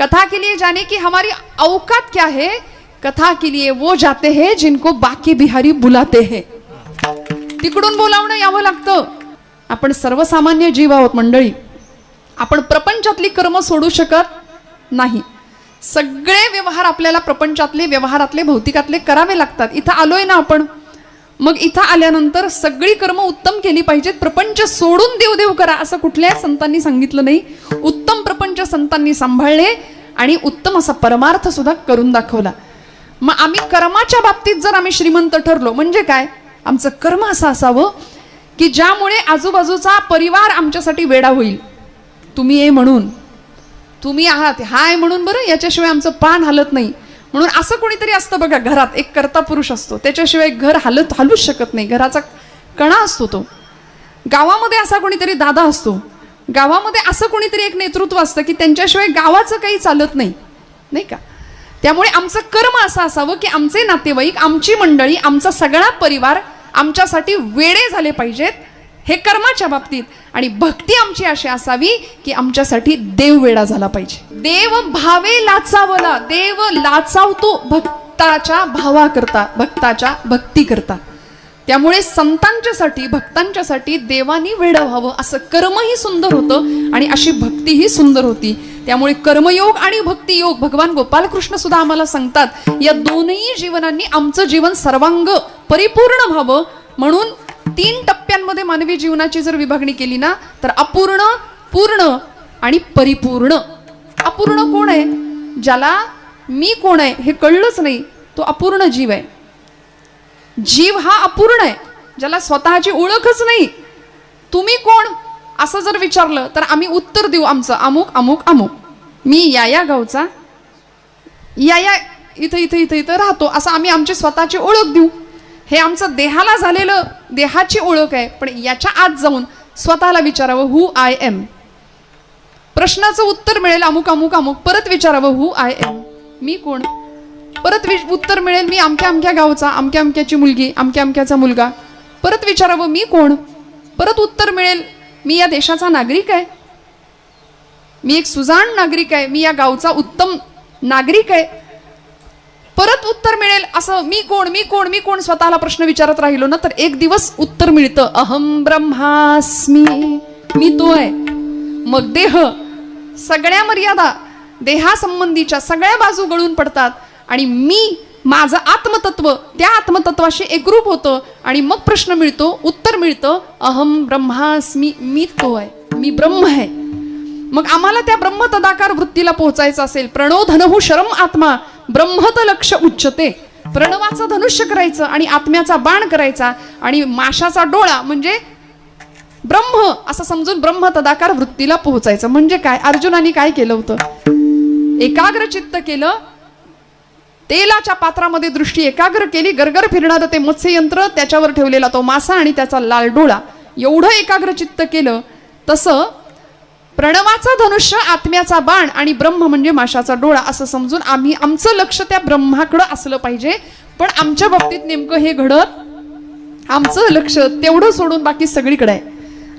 कथा के लिए जाने की हमारी औकात क्या है? कथा के लिए वो जाते हैं जिनको बाकी बिहारी बुलाते हैं. तिकडून बोलावणं यावं लागतं. आपण सर्वसामान्य जीव आहोत मंडळी. आपण प्रपंचातली कर्म सोडू शकत नाही. सगळे व्यवहार आपल्याला प्रपंचातले व्यवहारातले भौतिकातले करावे लागतात. इथं आलोय ना आपण, मग इथं आल्यानंतर सगळी कर्म उत्तम केली पाहिजेत. प्रपंच सोडून देव करा असं कुठल्याही संतांनी सांगितलं नाही. उत्तम प्रपंच संतांनी सांभाळले आणि उत्तम असा परमार्थ सुद्धा करून दाखवला. मग आम्ही कर्माच्या बाबतीत जर आम्ही श्रीमंत ठरलो म्हणजे काय, आमचं कर्म असं असावं की ज्यामुळे आजूबाजूचा परिवार आमच्यासाठी वेडा होईल. तुम्ही ये म्हणून, तुम्ही आहात हाय म्हणून, बरं याच्याशिवाय आमचं पान हलत नाही म्हणून. असं कोणीतरी असतं बघा, घरात एक कर्ता पुरुष असतो, त्याच्याशिवाय घर हलूच शकत नाही. घराचा कणा असतो तो. गावामध्ये असा कोणीतरी दादा असतो, गावामध्ये असं कोणीतरी एक नेतृत्व असतं की त्यांच्याशिवाय गावाचं काही चालत नाही, नाही का. त्यामुळे आमचं कर्म असं असावं की आमचे नातेवाईक, आमची मंडळी, आमचा सगळा परिवार आमच्यासाठी वेडे झाले पाहिजेत, हे कर्माच्या बाबतीत. आणि भक्ती आमची अशी असावी की आमच्यासाठी देव वेडा झाला पाहिजे. देव भावे लाचावला, देव लाचावतो भक्ताच्या भावा करता, भक्ताच्या भक्ती करता. त्यामुळे संतांच्यासाठी, भक्तांच्यासाठी देवानी वेडं व्हावं असं कर्मही सुंदर होतं आणि अशी भक्तीही सुंदर होती. त्यामुळे कर्मयोग आणि भक्तियोग भगवान गोपालकृष्ण सुद्धा आम्हाला सांगतात, या दोनही जीवनांनी आमचं जीवन सर्वांग परिपूर्ण व्हावं. म्हणून 3 टप्प्यांमध्ये मानवी जीवनाची जर विभागणी केली ना तर अपूर्ण, पूर्ण आणि परिपूर्ण. अपूर्ण कोण आहे? ज्याला मी कोण आहे हे कळलंच नाही, तो अपूर्ण जीव आहे. जीव हा अपूर्ण आहे, ज्याला स्वतःची ओळखच नाही. तुम्ही कोण असं जर विचारलं तर आम्ही उत्तर देऊ आमचं अमुक अमुक अमुक. मी या गावचा, या इथं इथं इथं इथं राहतो, असं आम्ही आमची स्वतःची ओळख देऊ. हे आमचं देहाला झालेलं देहाची ओळख आहे. पण याच्या आत जाऊन स्वतःला विचारावं हू आय एम. प्रश्नाचं उत्तर मिळेल अमुक अमुक अमुक. परत विचारावं हू आय एम, मी कोण. परत उत्तर मिळेल मी अमक्या अमक्या गावचा, अमक्या अमक्याची मुलगी, अमक्या अमक्याचा मुलगा. परत विचारावं मी कोण. परत उत्तर मिळेल मी या देशाचा नागरिक आहे, मी एक सुजाण नागरिक आहे, मी या गावचा उत्तम नागरिक आहे. परत उत्तर मिळेल असं मी कोण, मी कोण, मी कोण. स्वतःला प्रश्न विचारत राहिलो ना तर एक दिवस उत्तर मिळतं अहम ब्रह्मास्मी, मी तो आहे. मग देह, सगळ्या मर्यादा देहासंबंधीच्या सगळ्या बाजू गळून पडतात आणि मी, माझं आत्मतत्व त्या आत्मतत्वाशी एकरूप होतं आणि मग प्रश्न मिळतो, उत्तर मिळतं अहम ब्रह्मास्मी, मी तो आहे, मी ब्रह्म आहे. मग आम्हाला त्या ब्रह्म तदाकार वृत्तीला पोहोचायचं असेल, प्रणो धनहु शरम आत्मा ब्रह्मत लक्ष उच्चते. प्रणवाचं धनुष्य करायचं आणि आत्म्याचा बाण करायचा आणि माशाचा डोळा म्हणजे ब्रह्म असं समजून ब्रह्म तदाकार वृत्तीला पोहोचायचं. म्हणजे काय, अर्जुनाने काय केलं होतं, एकाग्र चित्त केलं, तेलाच्या पात्रामध्ये दृष्टी एकाग्र केली, गरगर फिरणारं ते मत्स्ययंत्र, त्याच्यावर ठेवलेला तो मासा आणि त्याचा लाल डोळा, एवढं एकाग्र चित्त केलं. तसं प्रणवाचं धनुष्य, आत्म्याचा बाण आणि ब्रह्म म्हणजे माशाचा डोळा असं समजून आम्ही आमचं लक्ष त्या ब्रह्माकडं असलं पाहिजे. पण आमच्या बाबतीत नेमकं हे घडत, आमचं लक्ष तेवढं सोडून बाकी सगळीकडे आहे.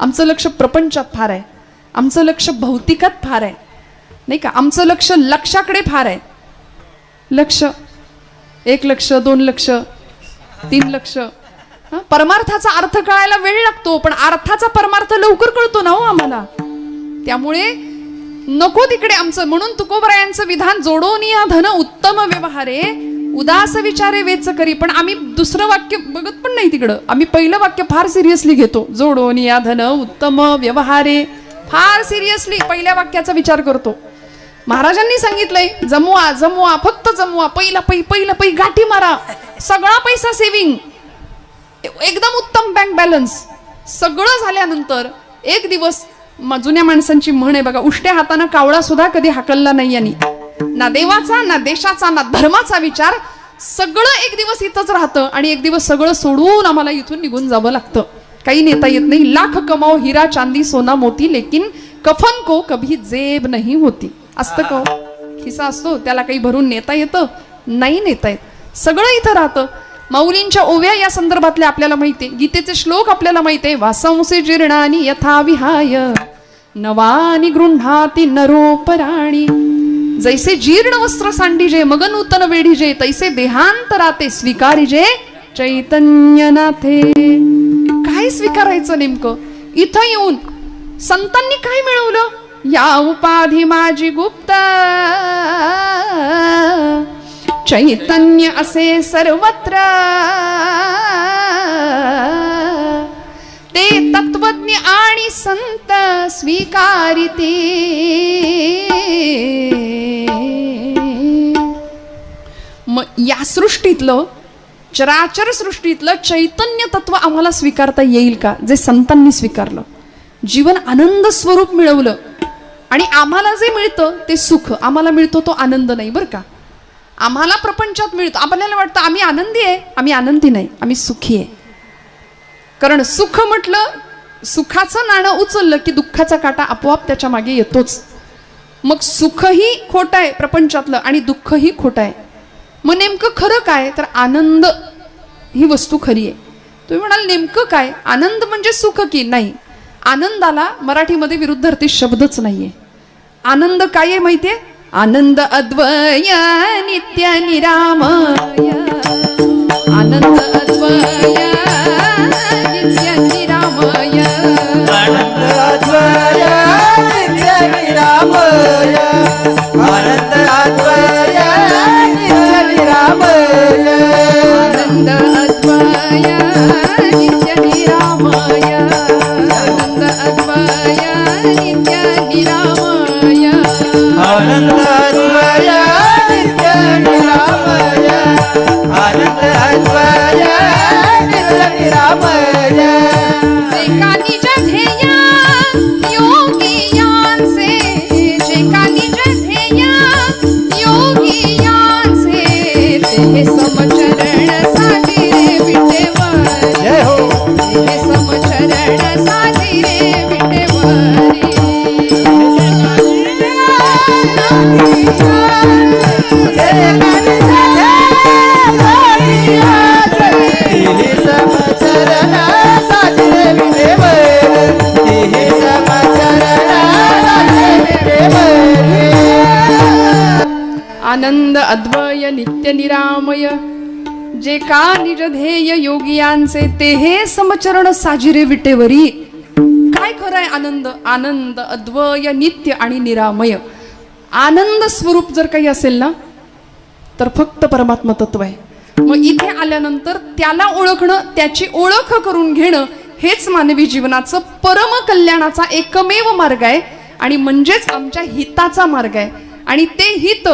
आमचं लक्ष प्रपंचात फार आहे, आमचं लक्ष भौतिकात फार आहे, नाही का. आमचं लक्ष लक्षाकडे फार आहे. लक्ष 1 लक्ष, 2 लक्ष, 3 लक्ष. परमार्थाचा अर्थ कळायला वेळ लागतो पण अर्थाचा परमार्थ लवकर कळतो ना हो आम्हाला. त्यामुळे नको तिकडे आमचं. म्हणून तुकोबरायांचं विधान, जोडोनिया धन उत्तम व्यवहारे उदास विचारे वेच करी. पण आम्ही दुसरं वाक्य बघत पण नाही तिकडं. आम्ही पहिलं वाक्य फार सिरियसली घेतो, जोडोनिया धन उत्तम व्यवहारे. फार सिरियसली पहिल्या वाक्याचा विचार करतो. महाराजांनी सांगितलंय जमवा जमवा, फक्त जमवा, पहिला पै गाठी मारा, सगळा पैसा सेविंग, एकदम उत्तम बँक बॅलन्स. सगळं झाल्यानंतर एक दिवस, जुन्या माणसांची म्हण आहे बघा, उष्ट्या हाताने कावळा सुद्धा कधी हाकलला नाही यांनी. ना देवाचा, ना देशाचा, ना धर्माचा विचार. सगळं एक दिवस इथंच राहतं आणि एक दिवस सगळं सोडून आम्हाला इथून निघून जावं लागतं. काही नेता येत नाही. लाख कमाओ हिरा चांदी सोना मोती, लेकिन कफन को कभी जेब नहीं होती. असतं का? खिसा असतो त्याला काही भरून नेता येतं? नाही नेता येत. सगळं इथं राहतं. माऊलींच्या ओव्या या संदर्भातल्या आपल्याला माहिती आहे, गीतेचे श्लोक आपल्याला माहिती आहे. वासंसे जीर्णानी यथा विहाय नवानी गृह्णाती नरोपराणी. जैसे जीर्ण वस्त्र सांडीजे मग नूतन वेढीजे तैसे देहांतराते स्वीकारिजे चैतन्यनाथे. काय स्वीकारायचं नेमकं? इथं येऊन संतांनी काय मिळवलं? या उपाधी माझी गुप्त चैतन्य असे सर्वत्र ते तत्वज्ञ आणि संत स्वीकारिते. मग या सृष्टीतलं चराचर सृष्टीतलं चैतन्य तत्व आम्हाला स्वीकारता येईल का? जे संतांनी स्वीकारलं, जीवन आनंद स्वरूप मिळवलं. आणि आम्हाला जे मिळतं ते सुख, आम्हाला मिळतो तो आनंद नाही बरं का. आम्हाला प्रपंचात मिळतो, आपल्याला वाटतं आम्ही आनंदी आहे, आम्ही आनंदी नाही, आम्ही सुखी आहे. कारण सुख म्हटलं, सुखाचं नाणं उचललं की दुःखाचा काटा आपोआप त्याच्या मागे येतोच. मग सुखही खोटं आहे प्रपंचातलं आणि दुःखही खोटं आहे. मग नेमकं खरं काय? तर आनंद ही वस्तू खरी आहे. तुम्ही म्हणाल नेमकं काय? आनंद म्हणजे सुख की नाही? आनंदाला मराठीमध्ये विरुद्धार्थी शब्दच नाहीये. आनंद काय आहे माहितीये? आनंद अद्वय नित्य निरामय. आनंद अद्वय नित्य निरामय. आनंद अद्वय नित्य निरामय. आनंद अद्वय नित्य निरामय. आनंद अद्वय नित्य निरामय. आनंद अद्वय नित्य निरामय. आनंद अद्वय नित्य निरामय. आनंद अद्वय नित्य निरामय. जे का निज ध्येय योगियांचे, जे का निज ध्येय योगियांचे, ते समचरण साधिरे विटेवरी. जय हो. ते समचरण साधिरे विटेवरी. आनंद अद्वय नित्य निरामय. जे का निज ध्येय योगियांचे, ते हे समचरण साजिरे विटेवरी. काय खरं आहे आनंद? आनंद अद्वय नित्य आणि निरामय. आनंद स्वरूप जर काही असेल ना तर फक्त परमात्मा तत्व आहे. मग इथे आल्यानंतर त्याला ओळखणं, त्याची ओळख करून घेणं हेच मानवी जीवनाचं परम कल्याणाचा एकमेव मार्ग आहे. आणि म्हणजेच आमच्या हिताचा मार्ग आहे. आणि ते हित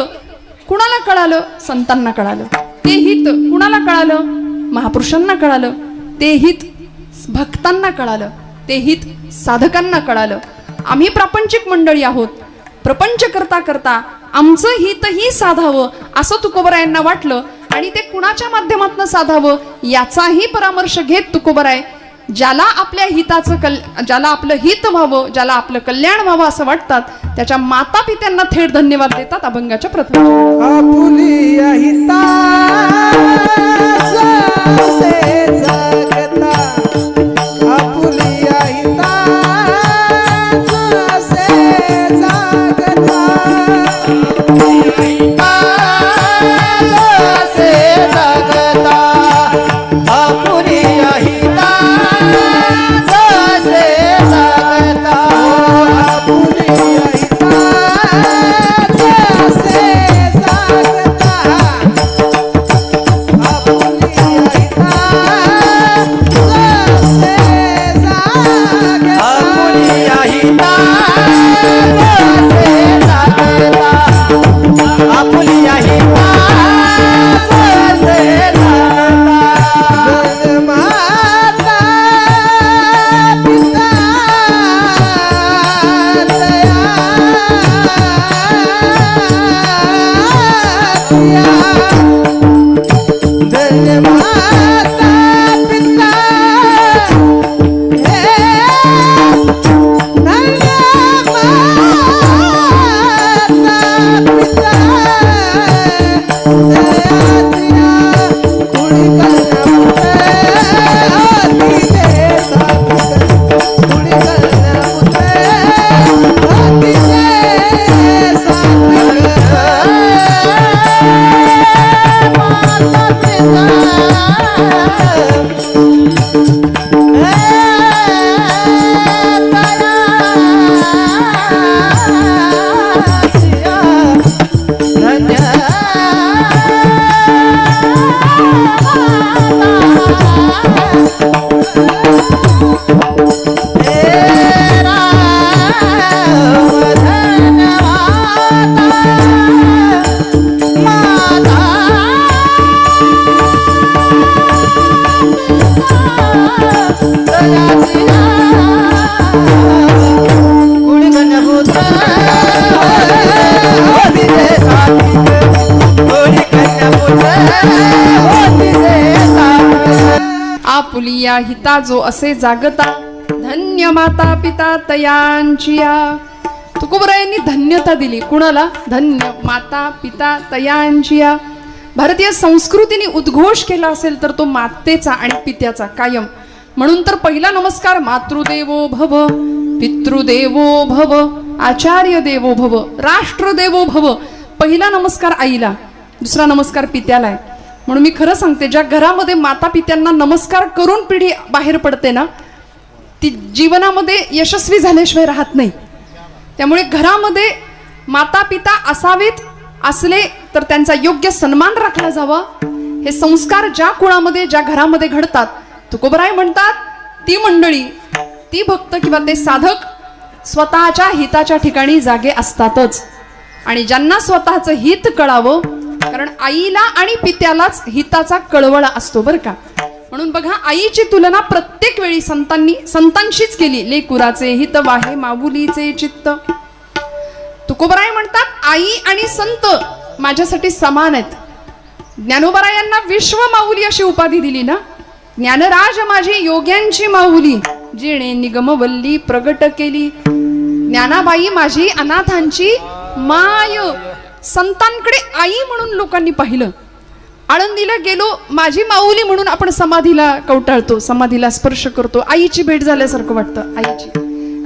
कुणाला कळालं? संतांना कळालं. ते हित कुणाला कळालं? महापुरुषांना कळालं. ते हित भक्तांना कळालं. ते हित साधकांना कळालं. आम्ही प्रापंचिक मंडळी आहोत. प्रपंच करता करता आमचं हितही साधावं असं तुकोबरायांना वाटलं. आणि ते कुणाच्या माध्यमातून साधावं याचाही परामर्श घेत तुकोबराय ज्याला आपल्या हिताचं ज्याला आपलं हित व्हावं, ज्याला आपलं कल्याण व्हावं असं वाटतात, त्याच्या माता पित्यांना थेट धन्यवाद देतात अभंगाच्या प्रथम. आपुलिया हिताचे जगता. आपुलिया हिताचे जगता. हिताचे जगता. आपुलिया हिताचे जगता. आपुलिया हिताचे जगता. आपुलिया हिताचे हिता जो असे जागता, धन्य माता पिता तयांचिया. तुकोबरायांनी धन्यता दिली कुणाला? धन्य माता पिता तयांचिया. भारतीय संस्कृतीने उद्घोष केला असेल तर तो मातेचा आणि पित्याचा कायम. म्हणून तर पहिला नमस्कार मातृदेवो भव, पितृदेवो भव, आचार्य देवो भव, राष्ट्रदेवो भव. पहिला नमस्कार आईला, दुसरा नमस्कार पित्याला आहे. म्हणून मी खरं सांगते, ज्या घरामध्ये माता पित्यांना नमस्कार करून पिढी बाहेर पडते ना, ती जीवनामध्ये यशस्वी झाल्याशिवाय राहत नाही. त्यामुळे घरामध्ये माता पिता असावेत, असले तर त्यांचा योग्य सन्मान राखला जावा. हे संस्कार ज्या कुळामध्ये ज्या घरामध्ये घडतात, तुकोबराय म्हणतात ती मंडळी, ती भक्त किंवा ते साधक स्वतःच्या हिताच्या ठिकाणी जागे असतातच. आणि ज्यांना स्वतःचं हित कळावं, कारण आईला आणि पित्यालाच हिताचा कळवळा असतो बरं का. म्हणून बघा, आईची तुलना प्रत्येक वेळी संतांशीच केली. लेकुराचे हित वाहे माऊलीचे चित्त. तुकोबराय म्हणतात आई आणि संत माझ्यासाठी समान आहेत. ज्ञानोबरायांना विश्व माऊली अशी उपाधी दिली ना. ज्ञानराज माझी योग्यांची माऊली, जिणे निगमवल्ली प्रगट केली. ज्ञानाबाई माझी अनाथांची माय. संतांकडे आई म्हणून लोकांनी पाहिलं. आळंदीला गेलो, माझी माऊली म्हणून आपण समाधीला कवटाळतो, समाधीला स्पर्श करतो, आईची भेट झाल्यासारखं वाटतं आईची.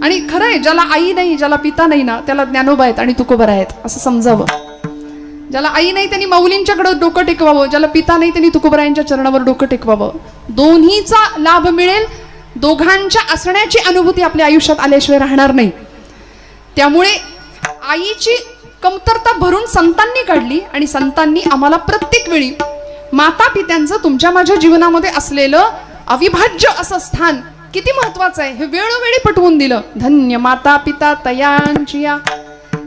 आणि खरं आहे, ज्याला आई नाही, ज्याला पिता नाही ना, त्याला ज्ञानोबा आहेत आणि तुकोबरा आहेत असं समजावं. ज्याला आई नाही त्यांनी माऊलींच्याकडे डोकं टेकवावं, ज्याला पिता नाही त्यांनी तुकोबरायांच्या चरणावर डोकं टेकवावं. दोन्हीचा लाभ मिळेल. दोघांच्या असण्याची अनुभूती आपल्या आयुष्यात आल्याशिवाय राहणार नाही. त्यामुळे आईची कमतरता भरून संतांनी काढली आणि संतांनी आम्हाला प्रत्येक वेळी माता पित्यांचं तुमच्या माझ्या जीवनामध्ये असलेलं अविभाज्य असं स्थान किती महत्वाचं आहे हे वेळोवेळी पटवून दिलं. धन्य माता पिता तयांचिया.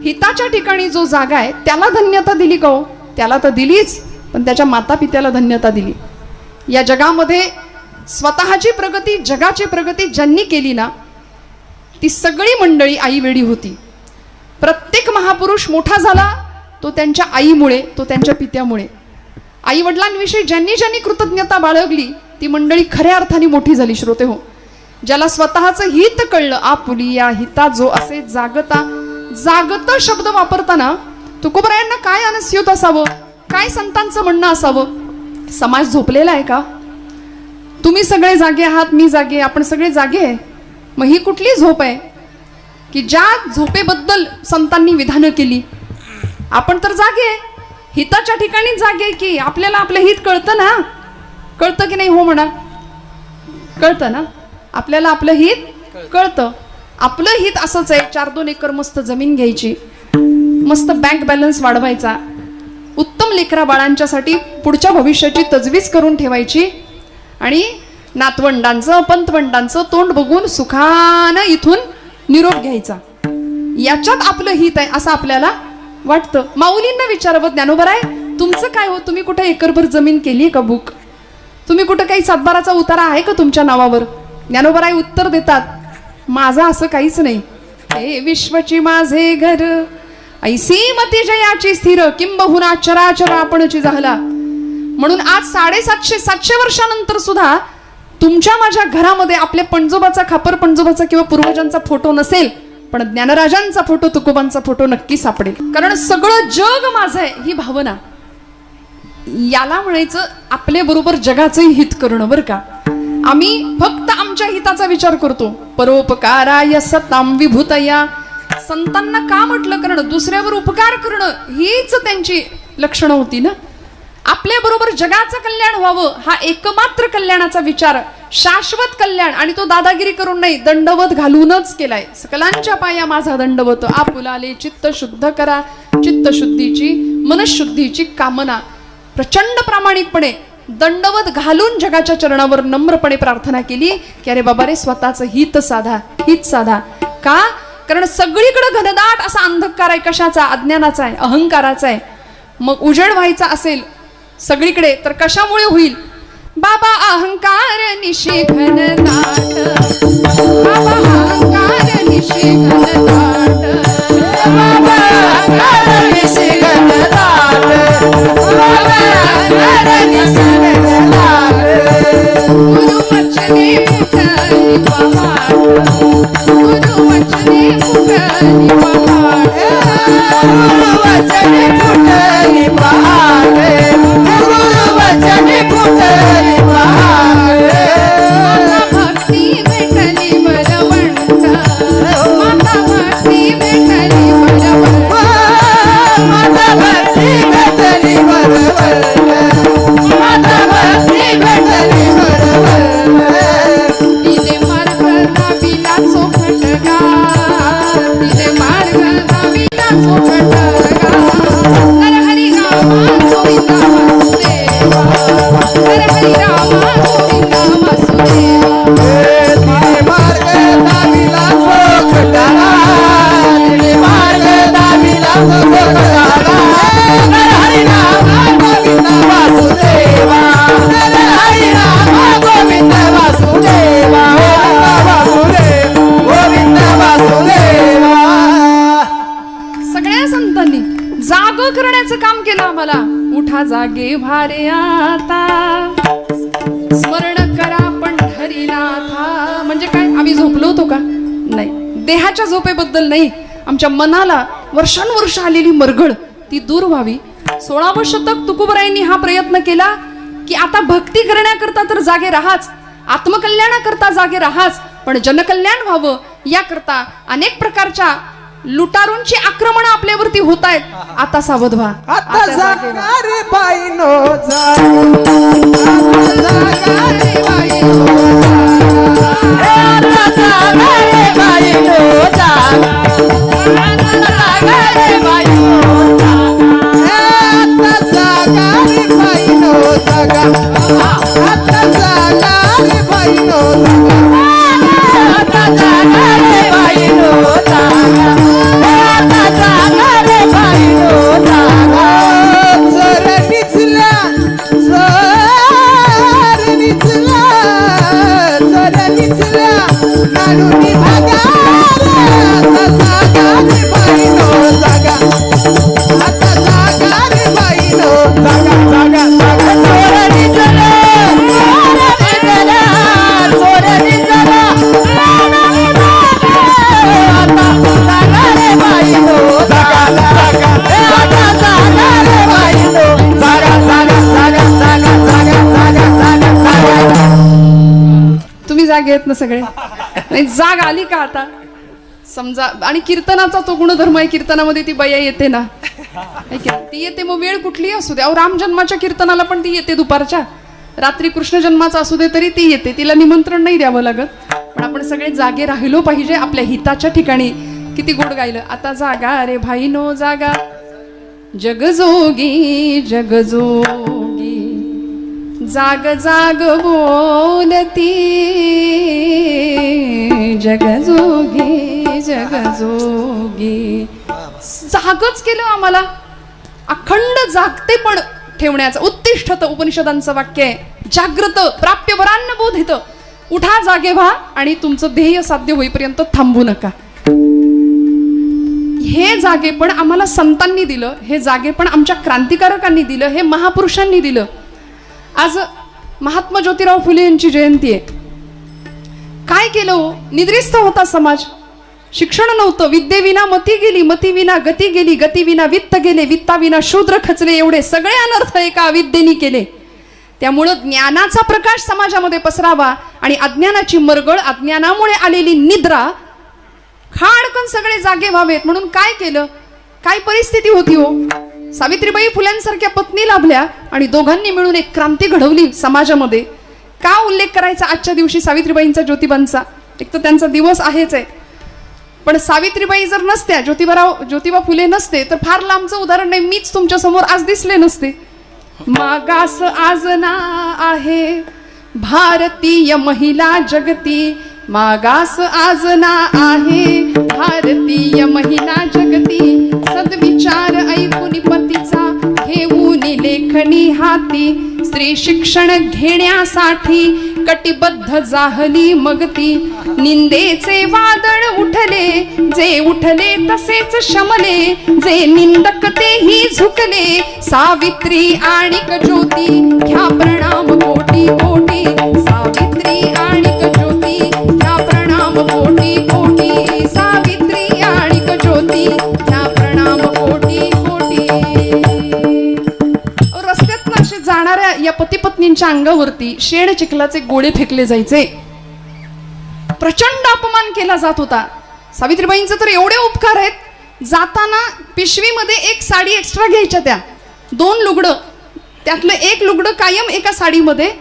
हिताच्या ठिकाणी जो जागा आहे त्याला धन्यता दिली का हो? त्याला तर दिलीच, पण त्याच्या माता पित्याला धन्यता दिली. या जगामध्ये स्वतःची प्रगती, जगाची प्रगती ज्यांनी केली ना, ती सगळी मंडळी आईवेळी होती. प्रत्येक महापुरुष मोठा झाला तो त्यांच्या आईमुळे, तो त्यांच्या पित्यामुळे. आई वडिलांविषयी ज्यांनी ज्यांनी कृतज्ञता बाळगली ती मंडळी खऱ्या अर्थाने मोठी झाली. श्रोते हो, ज्याला स्वतःचं हित कळलं, आपुलिया हिता जो असे जागता. जागत शब्द वापरताना तुकोबरायांना काय अनस्यूत असावं, काय संतांचं म्हणणं असावं? समाज झोपलेला आहे का? तुम्ही सगळे जागे आहात, मी जागे, आपण सगळे जागे आहे. मग ही कुठली झोप आहे की ज्या झोपेबद्दल संतांनी विधानं केली? आपण तर जागे, हिताच्या ठिकाणी जागे की आपल्याला आपलं हित कळतं ना. कळतं की नाही? हो म्हणा, कळतं ना. आपल्याला आपलं हित कळतं. आपलं हित असंच आहे, 4-2 एकर मस्त जमीन घ्यायची, मस्त बँक बॅलन्स वाढवायचा, उत्तम लेकरा बाळांच्यासाठी पुढच्या भविष्याची तजवीज करून ठेवायची आणि नातवंडांचं पंतवंडांचं तोंड बघून सुखानं इथून निरोप घ्यायचा. याच्यात आपलं हित आहे असं आपल्याला वाटतं. माऊलींना विचारावं, ज्ञानोबराय तुमचं काय हो? तुम्ही कुठे एकरभर जमीन केली का बुक? तुम्ही कुठं काही सातबाराचा उतारा आहे का तुमच्या नावावर? ज्ञानोबराय उत्तर देतात, माझं असं काहीच नाही. हे विश्वची माझे घर, ऐसी मती जयाची स्थिर, किंबहुना चराचर आपणची झाला. म्हणून आज 750 वर्षानंतर सुद्धा तुमच्या माझ्या घरामध्ये आपल्या पणजोबाचा, खापर पणजोबाचा किंवा पूर्वजांचा फोटो नसेल, पण ज्ञानराजांचा फोटो, तुकोबांचा फोटो नक्की सापडेल. कारण सगळं जग माझं आहे ही भावना, याला म्हणायचं आपल्या बरोबर जगाचंही हित करणं बरं का. आम्ही फक्त आमच्या हिताचा विचार करतो. परोपकाराय सताम विभूतया. संतांना का म्हटलं? कारण दुसऱ्यावर उपकार करणं हीच त्यांची लक्षणं होती ना. आपल्या बरोबर जगाचं कल्याण व्हावं हा एकमात्र कल्याणाचा विचार, शाश्वत कल्याण. आणि तो दादागिरी करून नाही, दंडवत घालूनच केलाय. सकलांच्या पाया माझा दंडवत, आपुलाले चित्त शुद्ध करा. चित्तशुद्धीची, मनशुद्धीची कामना प्रचंड प्रामाणिकपणे दंडवत घालून जगाच्या चरणावर नम्रपणे प्रार्थना केली की अरे बाबा रे, स्वतःचं हित साधा, हित साधा. का? कारण सगळीकडे घनदाट असा अंधकार आहे. कशाचा? अज्ञानाचा आहे, अहंकाराचा आहे. मग उजेड व्हायचा असेल सगळीकडे तर कशामुळे होईल? बाबा अहंकार निशी घनदाट, बाबा अहंकार निशी घनदाट, बाबा अहंकार निशी घनदाट, बाबा अहंकार निशी घनदाट. गुरु वचने पहाट गुरुवचने फुटली पहाट गुरुवचने फुटली पहाट गुरुवचने फुटली पहाट माता भक्ती भेटली बळवंत माता भक्ती भेटली बळवंत माता भक्ती भेटली बळवंत माता भक्ती भेटली बळवंत तिने मार्ग दाविला चोखटगा तिने मार्ग दाविला चोखटगा हर हरी रामा गोविंदा वासुदेवा हर हरी रामा गोविंदा वासुदेवा तिने मार्ग दाविला चोखटला तिने मार्ग दाविला चोखटला हर हरी राम गोविंद वासुदेवा हर हरी राम गोविंद वासुदेवा गोविंद वासुदेवा. सगळ्या संतांनी जाग करण्याचं काम केलं आम्हाला. उठा जागे भारे आता स्मरण करा पंढरीनाथा. म्हणजे काय आम्ही झोपलो होतो का? नाही, देहाच्या झोपेबद्दल नाही, आमच्या मनाला वर्षानुवर्ष आलेली मरगळ ती दूर व्हावी. 16वे शतक तुकोबरायांनी हा प्रयत्न केला की आता भक्ती करण्याकरता तर जागे राहाच, आत्मकल्याणाकरता जागे राहाच, पण जनकल्याण व्हावं याकरता अनेक प्रकारच्या लुटारूंची आक्रमण आपल्यावरती होत आहेत. आता सावध व्हा. आता जागे व्हा. जागा रे बाईनो जागा रे बाईनो आता जागा रे बाईनो जागा जागा रे बाईनो आता जागा रे बाईनो जागा आता जागा रे बाईनो आता जागा रे बाईनो जागा आता जागा रे बाईनो जागा जर निचला नाडूनी भागा आता जागा रे बाईनो जागा आता जागा रे बाईनो जागा जागा जागा चोर निचला चोर निचला आता जागा रे बाईनो जागा जागा आता जागा रे बाईनो जागा जागा जागा जागा जागा जागा जागा जागा. तुम्ही जागे आहेत ना सगळे? नाही, जाग आली का आता? समजा. आणि कीर्तनाचा तो गुणधर्म आहे, कीर्तनामध्ये ती बया येते ना, है की नाही? ती येते, मग वेळ कुठलीही असू दे. अहो, राम जन्माच्या कीर्तनाला पण ती येते दुपारच्या, रात्री कृष्ण जन्माचा असू दे तरी ती येते, तिला निमंत्रण नाही द्यावं लागत. पण आपण सगळे जागे राहिलो पाहिजे आपल्या हिताच्या ठिकाणी. किती गोड गायलं. आता जागा रे भाईनो जागा जगजोगी जगजोगी जाग जाग बोलती जगजोगी जगजोगी. जागच केलं आम्हाला. अखंड जागते पण ठेवण्याचं उत्तिष्ठत उपनिषदांचं वाक्य आहे. जागृत प्राप्य वरान्न बोधित. उठा जागे व्हा आणि तुमचं ध्येय साध्य होईपर्यंत थांबू नका. हे जागेपण आम्हाला संतांनी दिलं, हे जागेपण आमच्या क्रांतिकारकांनी दिलं, हे महापुरुषांनी दिलं. आज महात्मा ज्योतिराव फुले यांची जयंती आहे. काय केलं हो? निद्रिस्त होता समाज, शिक्षण नव्हतं, विद्येविना मती गेली, मतीविना गती गेली, गतीविना वित्त गेले, वित्ताविना शूद्र खचले. एवढे सगळे अनर्थ एका अविद्येने केले. त्यामुळं ज्ञानाचा प्रकाश समाजामध्ये पसरावा आणि अज्ञानाची मरगळ, अज्ञानामुळे आलेली निद्रा खाडकन सगळे जागे व्हावेत म्हणून काय केलं? काय परिस्थिती होती हो? सावित्रीबाई फुल्यांसारख्या पत्नी लाभल्या आणि दोघांनी मिळून एक क्रांती घडवली समाजामध्ये. का उल्लेख करायचा आजच्या दिवशी सावित्रीबाईंचा, ज्योतिबांचा? एक तर त्यांचा दिवस आहेच आहे, पण सावित्रीबाई जर नसत्या, ज्योतिबा फुले नसते तर फार लांबचं उदाहरण नाही, मीच तुमच्या समोर आज दिसले नसते. मागास आज ना आहे भारतीय महिला जगती, मागास आज ना आहे भारतीय महिला जगती. सद्विचार ऐकून पतीचा घेऊन लेखणी हाती, स्त्री शिक्षण घेण्यासाठी कटिबद्ध जाहली मगती. निंदेचे वादळ उठले, जे उठले तसेच शमले, जे निंदक तेही झुकले. सावित्री आणिक ज्योती घ्या प्रणाम कोटी कोटी, सावित्री आणिक ज्योती घ्या प्रणाम कोटी कोटी, सावित्री आणिक ज्योती घ्या प्रणाम कोटी कोटी. रस्त्यातनं असे जाणाऱ्या या पती पत्नींच्या अंगावरती शेण चिखलाचे गोळे फेकले जायचे. प्रचंड अपमान केला जात होता. सावित्रीबाईंचे तर एवढे उपकार आहेत, जाताना पिशवीमध्ये एक साडी एक्स्ट्रा घ्यायच्या, त्या 2 लुगडं, त्यातलं एक लुगडं कायम एका साडीमध्ये,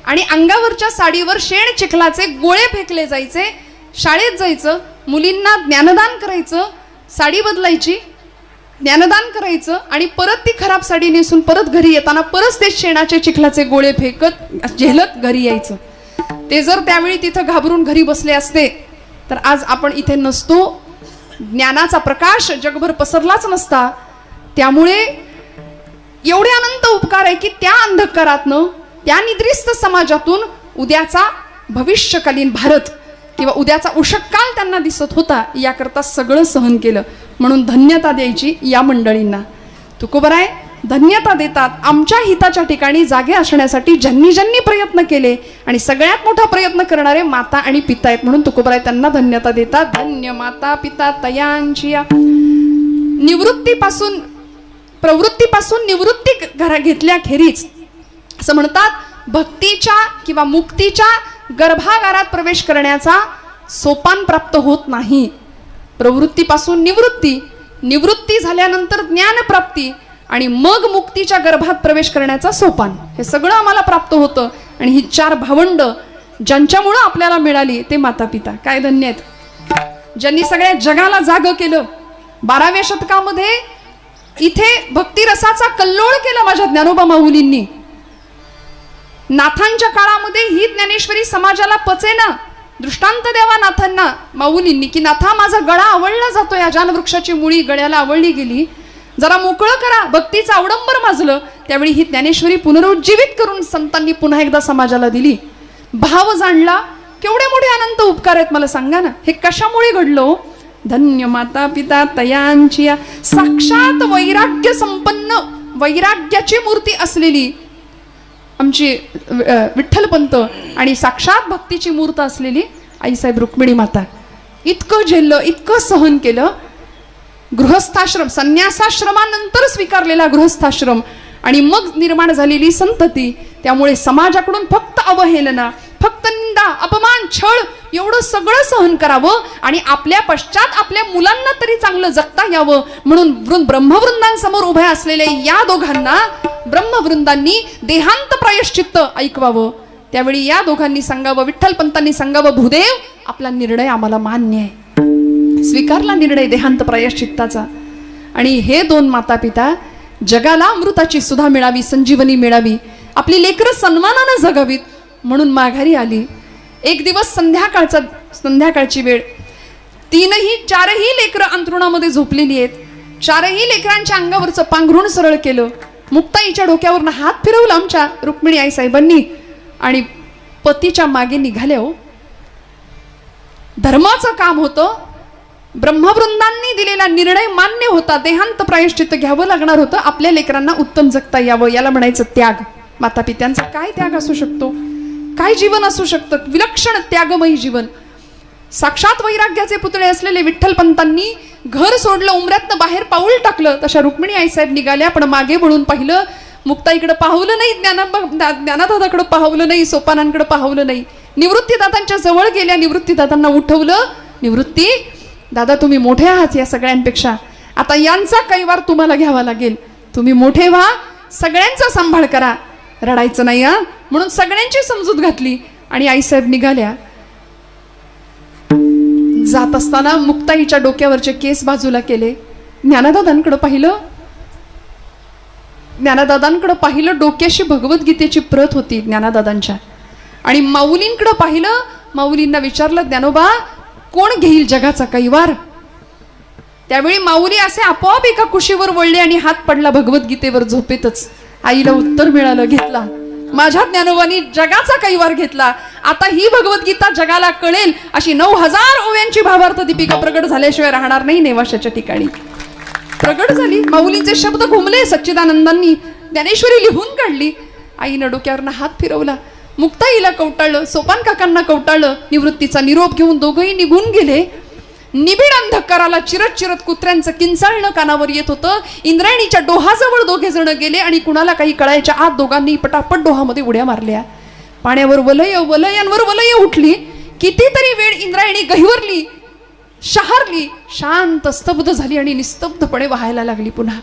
आणि अंगावरच्या साडीवर शेण चिखलाचे गोळे फेकले जायचे. शाळेत जायचं, मुलींना ज्ञानदान करायचं, साडी बदलायची, ज्ञानदान करायचं, आणि परत ती खराब साडी नेसून परत घरी येताना परत ते शेणाचे चिखलाचे गोळे फेकत झेलत घरी यायचं. ते जर त्यावेळी तिथं घाबरून घरी बसले असते तर आज आपण इथे नसतो, ज्ञानाचा प्रकाश जगभर पसरलाच नसता. त्यामुळे एवढे अनंत उपकार आहे की त्या अंधकारातनं, त्या निद्रिस्त समाजातून उद्याचा भविष्यकालीन भारत किंवा उद्याचा उषःकाल त्यांना दिसत होता, याकरता सगळं सहन केलं. म्हणून धन्यता द्यायची या मंडळींना. तुकोबराय धन्यता देतात आमच्या हिताच्या ठिकाणी जागे असण्यासाठी ज्यांनी ज्यांनी प्रयत्न केले, आणि सगळ्यात मोठा प्रयत्न करणारे माता आणि पिता आहेत, म्हणून तुकोबराय त्यांना धन्यता देतात. धन्य माता पिता तयांची. निवृत्तीपासून प्रवृत्तीपासून निवृत्ती घेतल्याखेरीज असं म्हणतात, भक्तीच्या किंवा मुक्तीच्या गर्भागारात प्रवेश करण्याचा सोपान प्राप्त होत नाही. प्रवृत्तीपासून निवृत्ती, निवृत्ती झाल्यानंतर ज्ञानप्राप्ती, आणि मग मुक्तीच्या गर्भात प्रवेश करण्याचा सोपान, हे सगळं आम्हाला प्राप्त होतं. आणि ही 4 भावंड ज्यांच्यामुळं आपल्याला मिळाली ते माता पिता काय धन्य आहेत, ज्यांनी सगळ्या जगाला जागं केलं. 12व्या शतकामध्ये इथे भक्तिरसाचा कल्लोळ केला माझ्या ज्ञानोबा माऊलींनी. नाथांच्या काळामध्ये ही ज्ञानेश्वरी समाजाला पचेना. दृष्टांत द्यावा नाथांना माऊलींनी की नाथा माझा गळा आवळला जातो, या जान वृक्षाची मुळी गळ्याला आवळली गेली, जरा मोकळं करा. भक्तीचं अवडंबर माजलं. त्यावेळी ही ज्ञानेश्वरी पुनरुज्जीवित करून संतांनी पुन्हा एकदा समाजाला दिली. भाव जाणला. केवढे मोठे अनंत उपकार आहेत मला सांगा ना. हे कशामुळे घडलं? धन्य माता पिता तयांची. साक्षात वैराग्य संपन्न, वैराग्याची मूर्ती असलेली आमची विठ्ठलपंत, आणि साक्षात भक्तीची मूर्त असलेली आईसाहेब रुक्मिणी माता. इतकं झेललं, इतकं सहन केलं. गृहस्थाश्रम, संन्यासाश्रमानंतर स्वीकारलेला गृहस्थाश्रम, आणि मग निर्माण झालेली संतती. त्यामुळे समाजाकडून फक्त अवहेलना, फक्त निंदा, अपमान, छळ एवढं सगळं सहन करावं, आणि आपल्या पश्चात आपल्या मुलांना तरी चांगलं जगता यावं म्हणून ब्रह्मवृंदांसमोर उभ्या असलेल्या या दोघांना ब्रह्मवृंदांनी देहांत प्रायश्चित्त ऐकवावं. त्यावेळी या दोघांनी सांगावं, विठ्ठलपंतांनी सांगावं, भूदेव आपला निर्णय आम्हाला मान्य आहे. स्वीकारला निर्णय देहांत प्रायश्चित्ताचा. आणि हे 2 माता पिता जगाला अमृताची सुधा मिळावी, संजीवनी मिळावी, आपली लेकरं सन्मानानं जगावीत म्हणून माघारी आली. एक दिवस संध्याकाळची वेळ, 4ही लेकरं अंथरुणामध्ये झोपलेली आहेत. 4ही लेकरांच्या अंगावरचं पांघरुण सरळ केलं. मुक्ताईच्या डोक्यावरनं हात फिरवला आमच्या रुक्मिणी आई साहेबांनी, आणि पतीच्या मागे निघाले. हो, धर्माचं काम होतं. ब्रह्मवृंदांनी दिलेला निर्णय मान्य होता. देहांत प्रायश्चित्त घ्यावं लागणार होतं. आपल्या लेकरांना उत्तम जगता यावं, याला म्हणायचं त्याग. माता पित्यांचा काय त्याग असू शकतो, काय जीवन असू शकतं, विलक्षण त्यागमयी जीवन. साक्षात वैराग्याचे पुतळे असलेले विठ्ठलपंतांनी घर सोडलं, उमऱ्यातनं बाहेर पाऊल टाकलं. तशा रुक्मिणी आईसाहेब निघाल्या, पण मागे वळून पाहिलं. मुक्ताईकडे पाहवलं नाही, ज्ञानादादाकडे पाहवलं नाही, सोपानांकडे पाहवलं नाही. निवृत्तीदादांच्या जवळ गेल्या, निवृत्तीदादांना उठवलं. निवृत्ती दादा, तुम्ही मोठे आहात या सगळ्यांपेक्षा, आता यांचा कैवार तुम्हाला घ्यावा लागेल. तुम्ही मोठे व्हा, सगळ्यांचा सांभाळ करा, रडायचं नाही हा. म्हणून सगळ्यांची समजूत घातली आणि आईसाहेब निघाल्या. जात असताना मुक्ताईच्या डोक्यावरचे केस बाजूला केले. ज्ञानदादांकडे पाहिलं, डोक्याशी भगवद्गीतेची प्रत होती ज्ञानदादांच्या. आणि माऊलींकडे पाहिलं, माऊलींना विचारलं, ज्ञानोबा कोण घेईल जगाचा कैवार? त्यावेळी माऊली असे आपोआप एका कुशीवर वळले आणि हात पडला भगवद्गीतेवर झोपेतच. आईला उत्तर मिळालं, घेतला. माझ्या ज्ञानोबानी जगाचा कैवार घेतला. आता ही भगवद्गीता जगाला कळेल अशी 9000 ओव्यांची भावार्थ दीपिका प्रगट झाल्याशिवाय राहणार नाही नेवाशाच्या ठिकाणी. प्रगट झाली, माऊलींचे शब्द घुमले. सच्चिदानंदांनी ज्ञानेश्वरी लिहून काढली. आईनं डोक्यावरनं हात फिरवला. मुक्ताईला कवटाळलं, सोपान काकांना कवटाळलं. निवृत्तीचा निरोप घेऊन दोघंही निघून गेले. निबिड अंधकाराला चिरत चिरत कुत्र्यांचं किंचाळणं कानावर येत होतं. इंद्रायणीच्या डोहाजवळ दोघे जण गेले आणि कुणाला काही कळायच्या आत दोघांनी पटापट डोहामध्ये उड्या मारल्या. पाण्यावर वलय, वलयांवर वलय उठली. कितीतरी वेळ इंद्रायणी गहिवरली, शहारली, शांत स्तब्ध झाली आणि निस्तब्धपणे वाहायला लागली. पुन्हा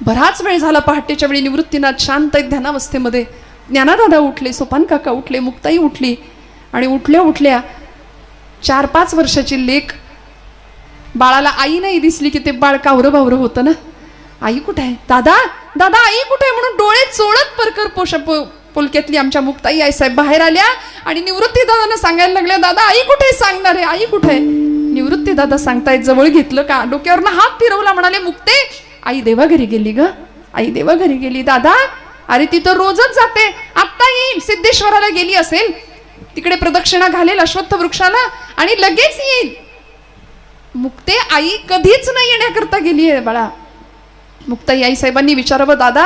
बराच वेळ झाला. पहाटेच्या वेळी निवृत्तीनाथ शांत ध्यानावस्थेमध्ये. ज्ञानादादा उठले, सोपान काका उठले, मुक्ताई उठली आणि उठल्या उठल्या 4-5 वर्षाची लेक. बाळाला आई नाही दिसली की ते बाळ कावरं बावरं होतं ना. आई कुठे आहे, दादा दादा आई कुठे आहे म्हणून डोळे चोळत परकर पोलक्यातली आमच्या मुक्ताई आई साहेब बाहेर आल्या आणि निवृत्ती दादांना सांगायला लागल्या, दादा आई कुठे आहे, सांगणार आहे, आई कुठे आहे. निवृत्ती दादा सांगतायत, जवळ घेतलं का, डोक्यावरनं हात फिरवला, म्हणाले, मुक्ते आई देवाघरी गेली ग, आई देवाघरी गेली. दादा अरे ती तर रोजच जाते, आत्ता येईल, सिद्धेश्वराला गेली असेल, तिकडे प्रदक्षिणा घालेल अश्वत्थ वृक्षाला आणि लगेच येईल. मुक्ते आई कधीच नाही येण्याकरता गेली आहे बाळा. मुक्ताई आई साहेबांनी विचारावं, दादा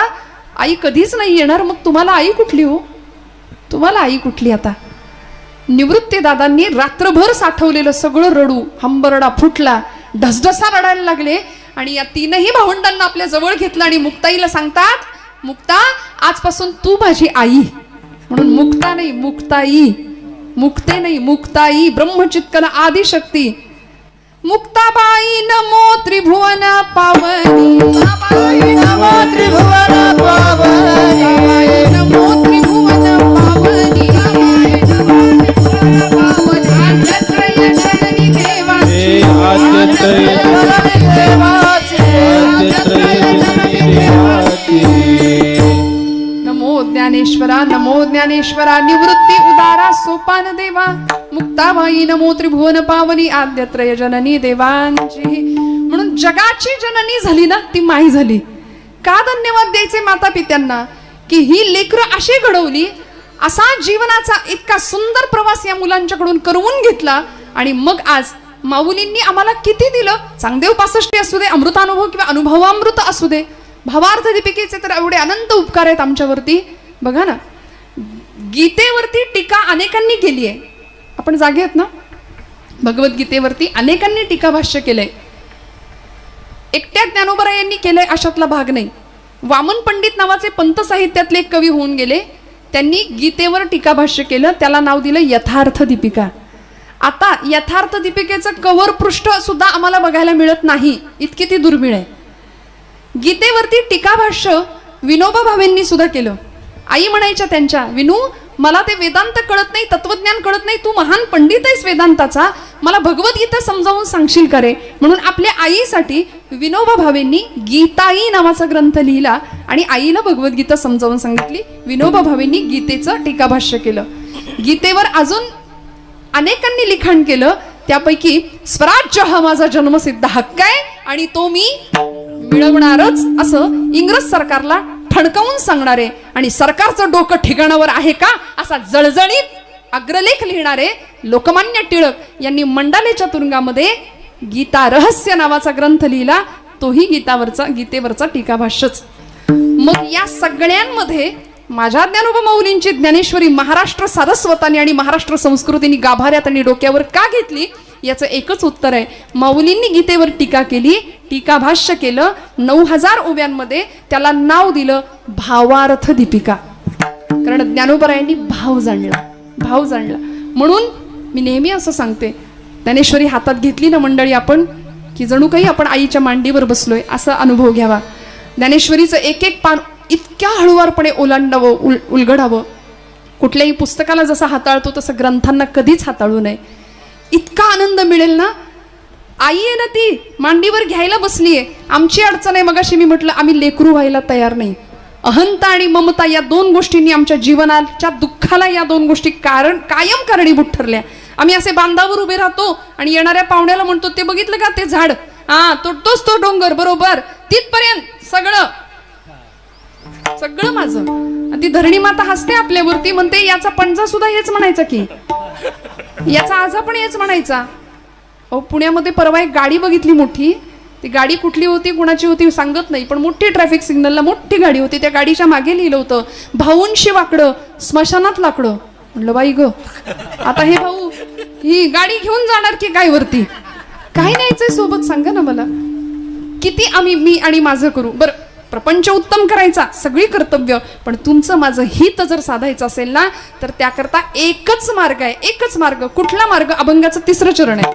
आई कधीच नाही येणार, मग तुम्हाला आई कुठली हो, तुम्हाला आई कुठली आता. निवृत्ती दादांनी रात्रभर साठवलेलं सगळं रडू हंबरडा फुटला, ढसढसा रडायला लागले आणि या तीनही भावंडांना आपल्या जवळ घेतलं आणि मुक्ताईला सांगतात, मुक्ता आजपासून तू माझी आई. म्हणून मुक्ता नाही मुक्ताई, मुक्ते नाही मुक्ताई, ब्रह्मचित्कला आदिशक्ती. मुक्ताबाई नमो त्रिभुवन पावनी, नमो त्रिभुवन पावनी, नमो त्रिभुवन पावनी, आद्यत्रय जननी देवाची, नमो ज्ञानेश्वरा, नमो ज्ञानेश्वरा, निवृत्ती उदारा सोपान देवा. मुक्ताबाई नमो त्रिभुवन पावनी, आद्यत्रय जननी देवांची. म्हणून जगाची जननी झाली ना ती माई झाली. का धन्यवाद द्यायचे माता पित्यांना की ही लेकरं अशी घडवली, असा जीवनाचा इतका सुंदर प्रवास या मुलांच्याकडून करवून घेतला आणि मग आज माऊलींनी आम्हाला किती दिलं. चांगदेव 65 असू दे, अमृतानुभव किंवा अनुभवामृत असू दे, भावार्थ दीपिकेचे तर एवढे अनंत उपकार आहेत आमच्यावरती. बघा ना, गीतेवरती टीका अनेकांनी केली आहे. आपण जागे आहेत ना, भगवद्गीतेवरती अनेकांनी टीका भाष्य केलंय. एकट्या ज्ञानोबा यांनी केलंय अशातला भाग नाही. वामन पंडित नावाचे पंत साहित्यातले एक कवी होऊन गेले, त्यांनी गीतेवर टीका भाष्य केलं, त्याला नाव दिलं यथार्थ दीपिका. आता यथार्थ दीपिकेचं कव्हर पृष्ठ सुद्धा आम्हाला बघायला मिळत नाही, इतकी ती दुर्मिळ आहे. गीतेवरती टीका भाष्य विनोबा भावेंनी सुद्धा केलं. आई म्हणायच्या त्यांच्या, विनू मला ते वेदांत कळत नाही, तत्वज्ञान कळत नाही, तू महान पंडित आहेस वेदांताचा, मला भगवद्गीता समजावून सांगशील का रे. म्हणून आपल्या आईसाठी विनोबा भावेंनी गीताई नावाचा ग्रंथ लिहिला आणि आईला भगवद्गीता समजावून सांगितली. विनोबा भावेंनी गीतेचं टीकाभाष्य केलं. गीतेवर अजून अनेकांनी लिखाण केलं, त्यापैकी स्वराज्य हा माझा जन्मसिद्ध हक्क आहे आणि तो मी मिळवणारच असं इंग्रज सरकारला ठणकावून सांगणारे आणि सरकारचं डोकं ठिकाणावर आहे का असा जळजळीत अग्रलेख लिहिणारे लोकमान्य टिळक यांनी मंडालेच्या तुरुंगामध्ये गीता रहस्य नावाचा ग्रंथ लिहिला, तोही गीतेवरचा टीकाभाष्यच. मग या सगळ्यांमध्ये माझ्या ज्ञानोबा माऊलींची ज्ञानेश्वरी महाराष्ट्र सारस्वताने आणि महाराष्ट्र संस्कृतीने गाभाऱ्यात आणि डोक्यावर का घेतली याचं एकच उत्तर आहे. माऊलींनी गीतेवर टीका केली, टीकाभाष्य केलं, 9000 ओव्यांमध्ये त्याला नाव दिलं भावार्थ दीपिका. कारण ज्ञानोबरायांनी भाव जाणला. म्हणून मी नेहमी असं सांगते, ज्ञानेश्वरी हातात घेतली ना मंडळी आपण, की जणू काही आपण आईच्या मांडीवर बसलोय असा अनुभव घ्यावा. ज्ञानेश्वरीचं एक एक पान इतक्या हळुवारपणे ओलांडावं, उलगडावं. कुठल्याही पुस्तकाला जसं हाताळतो तसं ग्रंथांना कधीच हाताळू नये. इतका आनंद मिळेल ना. आई आहे ना ती मांडीवर घ्यायला बसलीये. आमची अडचण आहे, मगाशी मी म्हटलं आम्ही लेकरू व्हायला तयार नाही. अहंता आणि ममता या दोन गोष्टींनी आमच्या जीवनाच्या दुःखाला या दोन गोष्टी कायम कारणीभूत ठरल्या. आम्ही असे बांधावर उभे राहतो आणि येणाऱ्या पाहुण्याला म्हणतो, ते बघितलं का ते झाड, हा तोच तो डोंगर, बरोबर तिथपर्यंत सगळं माझं. ती धरणी माता हसते आपल्यावरती, म्हणते याचा पंजा सुद्धा हेच म्हणायचा की, याचा आजा पण हेच म्हणायचा. पुण्यामध्ये परवा एक गाडी बघितली मोठी, ती गाडी कुठली होती कुणाची होती सांगत नाही, पण मोठी ट्रॅफिक सिग्नलला मोठी गाडी होती. त्या गाडीच्या मागे लिहिलं होतं भाऊंशी वाकडं स्मशानात लाकडं. म्हणलं बाई ग, आता हे भाऊ ही गाडी घेऊन जाणार की काय वरती? काय न्यायचंय सोबत सांगा ना मला. किती आम्ही मी आणि माझं करू बरं. प्रपंच उत्तम करायचा सगळी कर्तव्य, पण तुमचं माझं हित जर साधायचं असेल ना तर त्याकरता एकच मार्ग आहे, एकच मार्ग. कुठला मार्ग? अभंगाचं 3रं चरण आहे.